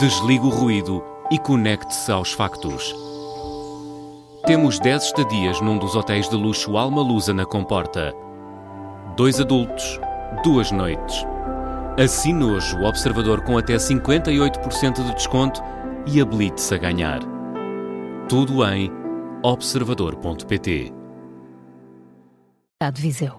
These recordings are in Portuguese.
Desligue o ruído e conecte-se aos factos. Temos 10 estadias num dos hotéis de luxo Alma Lusa na Comporta. 2 adultos, 2 noites. Assine hoje o Observador com até 58% de desconto e habilite-se a ganhar. Tudo em observador.pt. De Viseu.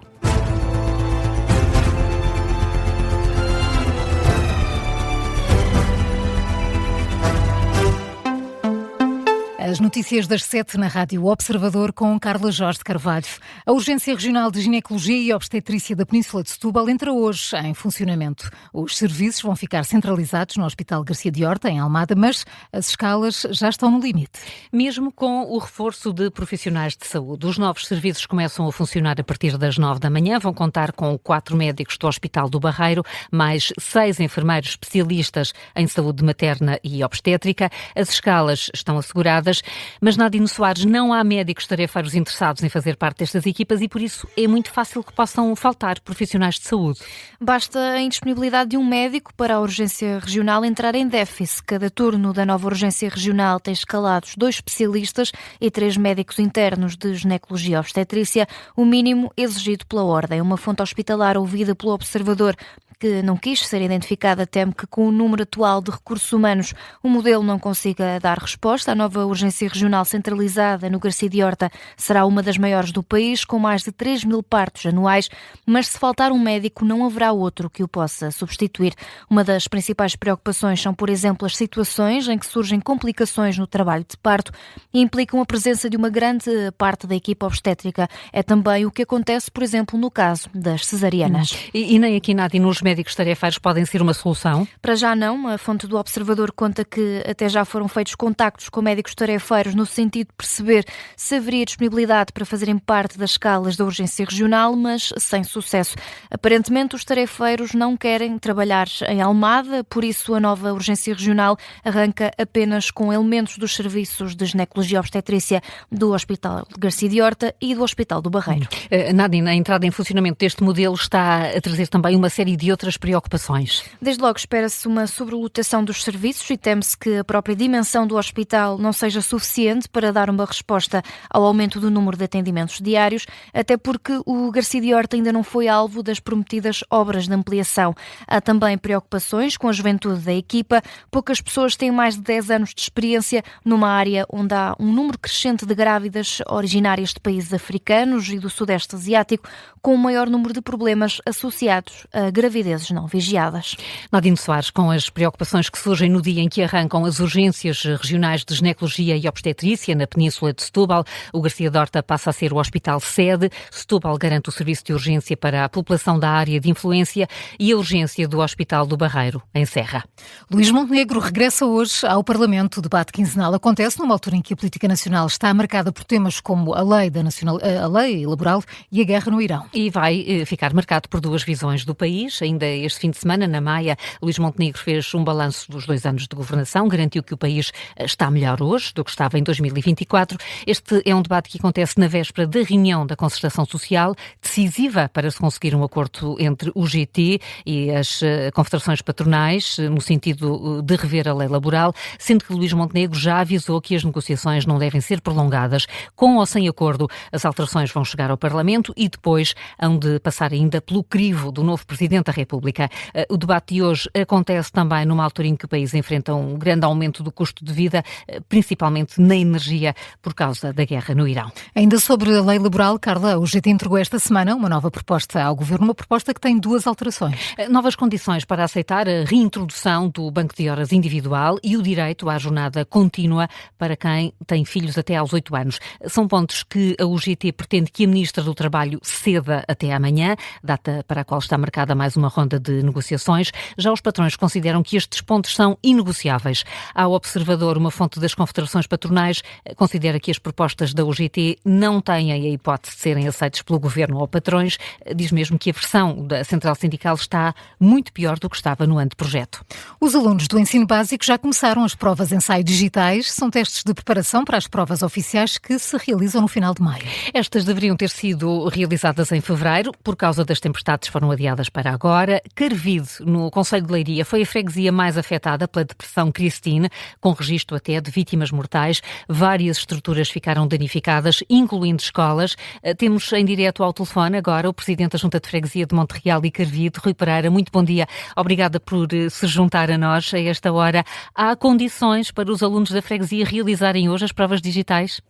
As notícias das 7 na Rádio Observador com Carla Jorge de Carvalho. A Urgência Regional de Ginecologia e Obstetrícia da Península de Setúbal entra hoje em funcionamento. Os serviços vão ficar centralizados no Hospital Garcia de Horta, em Almada, mas as escalas já estão no limite. Mesmo com o reforço de profissionais de saúde, os novos serviços começam a funcionar a partir das 9 da manhã. Vão contar com 4 médicos do Hospital do Barreiro, mais 6 enfermeiros especialistas em saúde materna e obstétrica. As escalas estão asseguradas. Mas, Nadine Soares, não há médicos tarefeiros interessados em fazer parte destas equipas e, por isso, é muito fácil que possam faltar profissionais de saúde. Basta a indisponibilidade de um médico para a urgência regional entrar em déficit. Cada turno da nova urgência regional tem escalados 2 especialistas e 3 médicos internos de ginecologia e obstetrícia, o mínimo exigido pela ordem. Uma fonte hospitalar ouvida pelo Observador, que não quis ser identificada, teme que com o número atual de recursos humanos o modelo não consiga dar resposta. A nova urgência regional centralizada no Garcia de Horta será uma das maiores do país, com mais de 3.000 partos anuais, mas se faltar um médico não haverá outro que o possa substituir. Uma das principais preocupações são, por exemplo, as situações em que surgem complicações no trabalho de parto e implicam a presença de uma grande parte da equipa obstétrica. É também o que acontece, por exemplo, no caso das cesarianas. E nem aqui, Nadine, os médicos tarefeiros podem ser uma solução? Para já não. A fonte do Observador conta que até já foram feitos contactos com médicos tarefeiros no sentido de perceber se haveria disponibilidade para fazerem parte das escalas da urgência regional, mas sem sucesso. Aparentemente, os tarefeiros não querem trabalhar em Almada, por isso a nova urgência regional arranca apenas com elementos dos serviços de ginecologia e obstetrícia do Hospital Garcia de Horta e do Hospital do Barreiro. Nadine, a entrada em funcionamento deste modelo está a trazer também uma série de outras preocupações. Desde logo espera-se uma sobrelotação dos serviços e teme-se que a própria dimensão do hospital não seja suficiente para dar uma resposta ao aumento do número de atendimentos diários, até porque o Garcia de Horta ainda não foi alvo das prometidas obras de ampliação. Há também preocupações com a juventude da equipa. Poucas pessoas têm mais de 10 anos de experiência numa área onde há um número crescente de grávidas originárias de países africanos e do Sudeste Asiático, com o maior número de problemas associados a gravidezes não vigiadas. Nadine Soares, com as preocupações que surgem no dia em que arrancam as urgências regionais de ginecologia e obstetrícia na Península de Setúbal, o Garcia de Horta passa a ser o hospital sede. Setúbal garante o serviço de urgência para a população da área de influência e a urgência do Hospital do Barreiro, em Serra. Luís Montenegro regressa hoje ao Parlamento. O debate quinzenal acontece numa altura em que a política nacional está marcada por temas como a lei laboral e a guerra no Irão. E vai ficar marcado por 2 visões do país. Ainda este fim de semana, na Maia, Luís Montenegro fez um balanço dos 2 anos de governação, garantiu que o país está melhor hoje do que estava em 2024. Este é um debate que acontece na véspera da reunião da Concertação Social, decisiva para se conseguir um acordo entre o GT e as confederações patronais, no sentido de rever a lei laboral, sendo que Luís Montenegro já avisou que as negociações não devem ser prolongadas. Com ou sem acordo, as alterações vão chegar ao Parlamento e depois hão de passar ainda pelo crivo do novo Presidente da República. O debate de hoje acontece também numa altura em que o país enfrenta um grande aumento do custo de vida, principalmente na energia, por causa da guerra no Irão. Ainda sobre a lei laboral, Carla, o GT entregou esta semana uma nova proposta ao Governo, uma proposta que tem 2 alterações. Novas condições para aceitar a reintrodução do banco de horas individual e o direito à jornada contínua para quem tem filhos até aos 8 anos. São pontos que a UGT pretende que a Ministra do Trabalho ceda até amanhã, data para a qual está marcada mais uma ronda de negociações. Já os patrões consideram que estes pontos são inegociáveis. Ao Observador, uma fonte das confederações patronais considera que as propostas da UGT não têm a hipótese de serem aceitas pelo Governo ou patrões. Diz mesmo que a versão da Central Sindical está muito pior do que estava no anteprojeto. Os alunos do ensino básico já começaram as provas ensaio digitais. São testes de preparação para as provas oficiais que se realizam no final de maio. Estas deveriam ter sido realizadas em fevereiro. Por causa das tempestades foram adiadas para agora. agora Carvide, no concelho de Leiria. Foi a freguesia mais afetada pela depressão Christine, com registro até de vítimas mortais. Várias estruturas ficaram danificadas, incluindo escolas. Temos em direto ao telefone agora o presidente da Junta de Freguesia de Monterreal e Carvide, Rui Pereira. Muito bom dia. Obrigada por se juntar a nós a esta hora. Há condições para os alunos da freguesia realizarem hoje as provas digitais?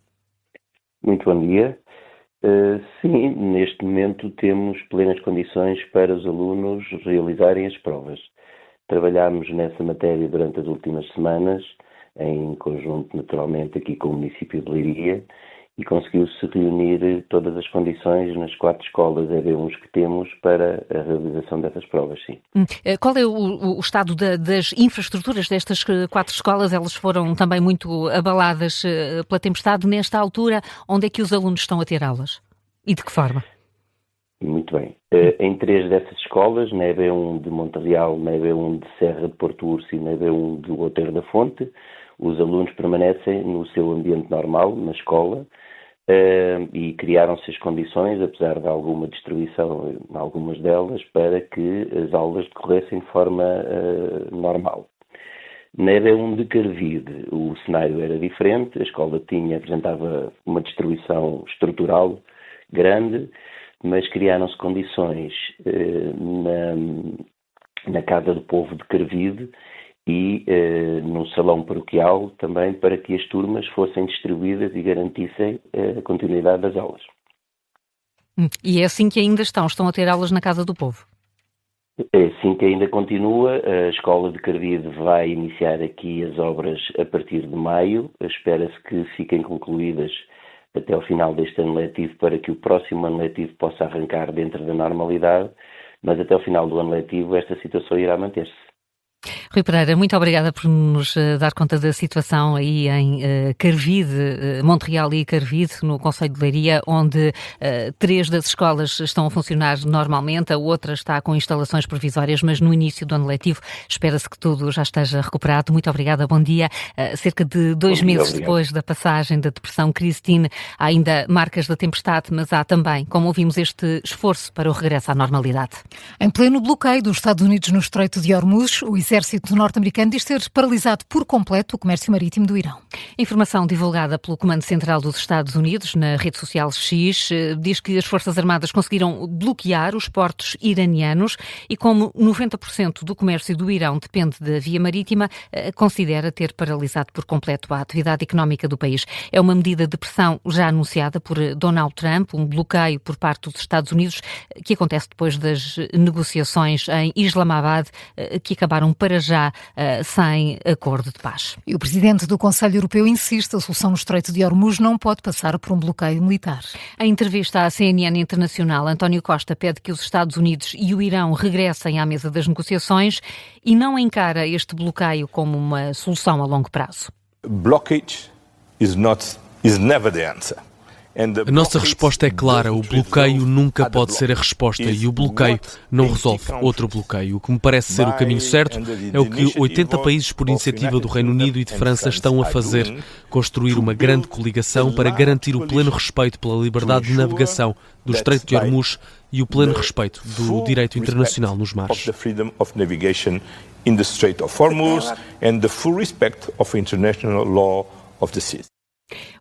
Muito bom dia. Sim, neste momento temos plenas condições para os alunos realizarem as provas. Trabalhámos nessa matéria durante as últimas semanas, em conjunto naturalmente aqui com o município de Leiria, e conseguiu-se reunir todas as condições nas 4 escolas EB1 que temos para a realização dessas provas, sim. Qual é o estado das infraestruturas destas 4 escolas? Elas foram também muito abaladas pela tempestade. Nesta altura, onde é que os alunos estão a ter aulas? E de que forma? Muito bem. Em 3 dessas escolas, na EB1 de Monterreal, na EB1 de Serra de Porto Urso e na EB1 de Outeiro da Fonte, os alunos permanecem no seu ambiente normal, na escola, e criaram-se as condições, apesar de alguma destruição em algumas delas, para que as aulas decorressem de forma normal. Na EB1 de Carvide, o cenário era diferente, a escola apresentava uma destruição estrutural grande, mas criaram-se condições na Casa do Povo de Carvide e no salão paroquial também, para que as turmas fossem distribuídas e garantissem a continuidade das aulas. E é assim que ainda estão a ter aulas na Casa do Povo? É assim que ainda continua. A Escola de Carvide vai iniciar aqui as obras a partir de maio. Espera-se que fiquem concluídas até ao final deste ano letivo, para que o próximo ano letivo possa arrancar dentro da normalidade, mas até ao final do ano letivo esta situação irá manter-se. Rui Pereira, muito obrigada por nos dar conta da situação aí em Carvide, Monterreal e Carvide, no concelho de Leiria, onde 3 das escolas estão a funcionar normalmente, a outra está com instalações provisórias, mas no início do ano letivo espera-se que tudo já esteja recuperado. Muito obrigada, bom dia. Cerca de 2 meses depois da passagem da depressão Christine, há ainda marcas da tempestade, mas há também, como ouvimos, este esforço para o regresso à normalidade. Em pleno bloqueio dos Estados Unidos no Estreito de Hormuz, o exército norte-americano diz ter paralisado por completo o comércio marítimo do Irão. Informação divulgada pelo Comando Central dos Estados Unidos na rede social X diz que as Forças Armadas conseguiram bloquear os portos iranianos e, como 90% do comércio do Irão depende da via marítima, considera ter paralisado por completo a atividade económica do país. É uma medida de pressão já anunciada por Donald Trump, um bloqueio por parte dos Estados Unidos que acontece depois das negociações em Islamabad, que acabaram para já sem acordo de paz. E o presidente do Conselho Europeu insiste: a solução no Estreito de Hormuz não pode passar por um bloqueio militar. Em entrevista à CNN Internacional, António Costa pede que os Estados Unidos e o Irão regressem à mesa das negociações e não encara este bloqueio como uma solução a longo prazo. Blockage is never the answer. A nossa resposta é clara: o bloqueio nunca pode ser a resposta e o bloqueio não resolve outro bloqueio. O que me parece ser o caminho certo é o que 80 países por iniciativa do Reino Unido e de França estão a fazer: construir uma grande coligação para garantir o pleno respeito pela liberdade de navegação do Estreito de Hormuz e o pleno respeito do direito internacional nos mares.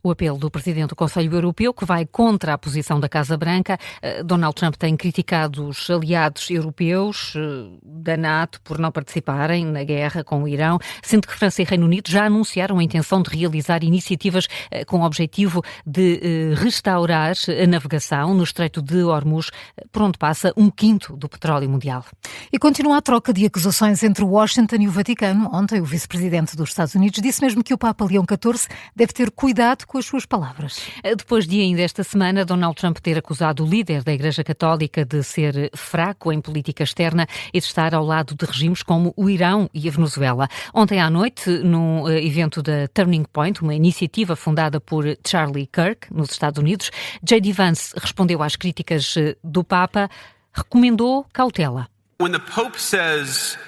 O apelo do presidente do Conselho Europeu, que vai contra a posição da Casa Branca. Donald Trump tem criticado os aliados europeus da NATO por não participarem na guerra com o Irão, sendo que França e Reino Unido já anunciaram a intenção de realizar iniciativas com o objetivo de restaurar a navegação no Estreito de Hormuz, por onde passa 1/5 do petróleo mundial. E continua a troca de acusações entre Washington e o Vaticano. Ontem, o vice-presidente dos Estados Unidos disse mesmo que o Papa Leão XIV deve ter cuidado com as suas palavras. Depois de ainda esta semana Donald Trump ter acusado o líder da Igreja Católica de ser fraco em política externa e de estar ao lado de regimes como o Irão e a Venezuela. Ontem à noite, num evento da Turning Point, uma iniciativa fundada por Charlie Kirk, nos Estados Unidos, J.D. Vance respondeu às críticas do Papa, recomendou cautela. When the Pope says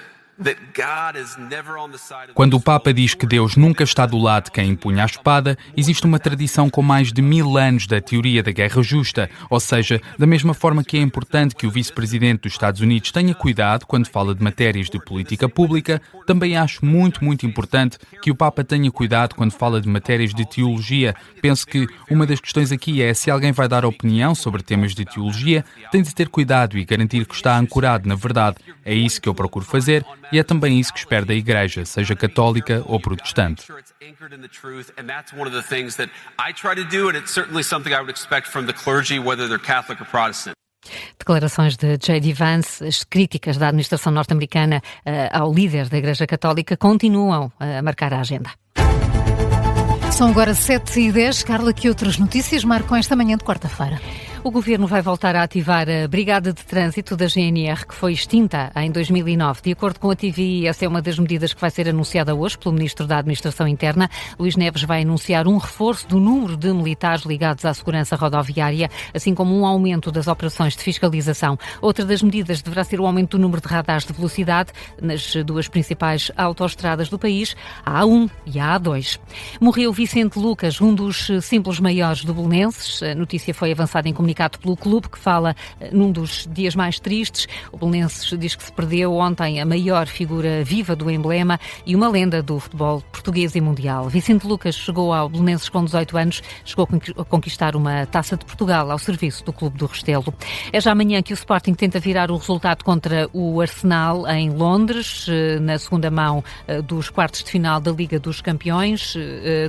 Quando o Papa diz que Deus nunca está do lado de quem empunha a espada, existe uma tradição com mais de 1000 anos da teoria da guerra justa, ou seja, da mesma forma que é importante que o vice-presidente dos Estados Unidos tenha cuidado quando fala de matérias de política pública, também acho muito importante que o Papa tenha cuidado quando fala de matérias de teologia. Penso que uma das questões aqui é, se alguém vai dar opinião sobre temas de teologia, tem de ter cuidado e garantir que está ancorado na verdade. É isso que eu procuro fazer e é também isso que espero da Igreja, seja católica ou protestante. Declarações de J.D. Vance. As críticas da administração norte-americana ao líder da Igreja Católica continuam a marcar a agenda. São agora 7h10. Carla, que outras notícias marcam esta manhã de quarta-feira? O Governo vai voltar a ativar a Brigada de Trânsito da GNR, que foi extinta em 2009. De acordo com a TVI, essa é uma das medidas que vai ser anunciada hoje pelo Ministro da Administração Interna. Luís Neves vai anunciar um reforço do número de militares ligados à segurança rodoviária, assim como um aumento das operações de fiscalização. Outra das medidas deverá ser o aumento do número de radares de velocidade nas duas principais autoestradas do país, a A1 e a A2. Morreu Vicente Lucas, um dos símbolos maiores do Belenenses. A notícia foi avançada em comunicado pelo clube, que fala num dos dias mais tristes. O Belenenses diz que se perdeu ontem a maior figura viva do emblema e uma lenda do futebol português e mundial. Vicente Lucas chegou ao Belenenses com 18 anos, chegou a conquistar uma Taça de Portugal ao serviço do Clube do Restelo. É já amanhã que o Sporting tenta virar o resultado contra o Arsenal em Londres, na segunda mão dos quartos de final da Liga dos Campeões.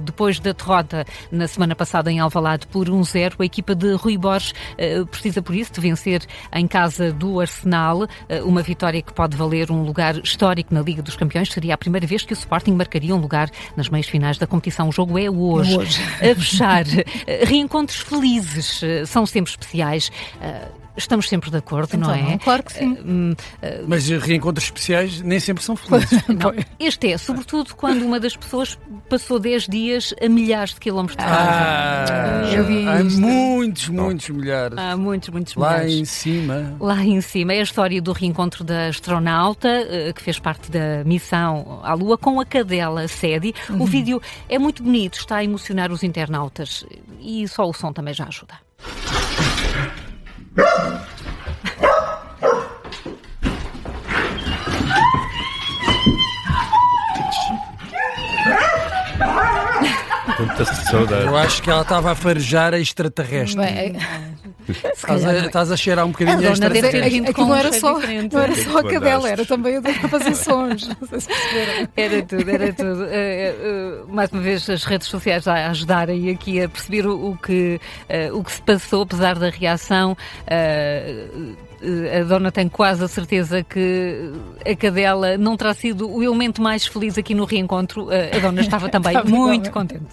Depois da derrota na semana passada em Alvalade por 1-0, a equipa de Rui Borges precisa, por isso, de vencer em casa do Arsenal, uma vitória que pode valer um lugar histórico na Liga dos Campeões. Seria a primeira vez que o Sporting marcaria um lugar nas meias finais da competição. O jogo é hoje. A fechar, reencontros felizes são sempre especiais. Estamos sempre de acordo, então, não é? Claro que sim. Mas reencontros especiais nem sempre são felizes. Não, este é, sobretudo, quando uma das pessoas passou 10 dias a milhares de quilómetros de casa. Há muitos milhares. Há muitos Lá milhares. em cima. Lá em cima. É a história do reencontro da astronauta, que fez parte da missão à Lua, com a cadela Sedi. O vídeo é muito bonito, está a emocionar os internautas. E só o som também já ajuda. Eu acho que ela estava a farejar a extraterrestre. Estás a cheirar um bocadinho a extraterrestre. Aquilo não era só a cadela, era também a fazer sons. Não sei se perceberam. Era tudo. Mais uma vez, as redes sociais a ajudarem aqui a perceber o que se passou, apesar da reação. A dona tem quase a certeza que a cadela não terá sido o elemento mais feliz aqui no reencontro. A dona estava também muito contente.